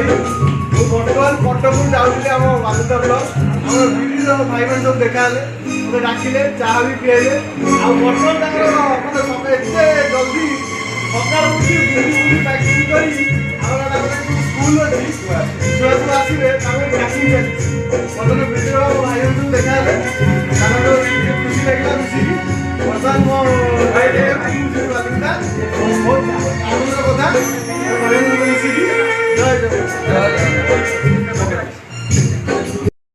बर्तमान कटक जाऊँगी आम बालुका ब्लक आम विभिन्न भाई मैंने सब देखा मत डाकिले चाह भी पीएले बर्तमान मतलब एते जल्दी सकाल उठी बुली पैकिंग कर स्कूल अच्छी छुआ सब आसवे पैकिंग चलती मतलब विभिन्न भाई मैंने सब देखा खुशी लगे मिसिकी बर्तमान मो भाई बालुका बहुत आनंद कथा मिसिकी जय जय।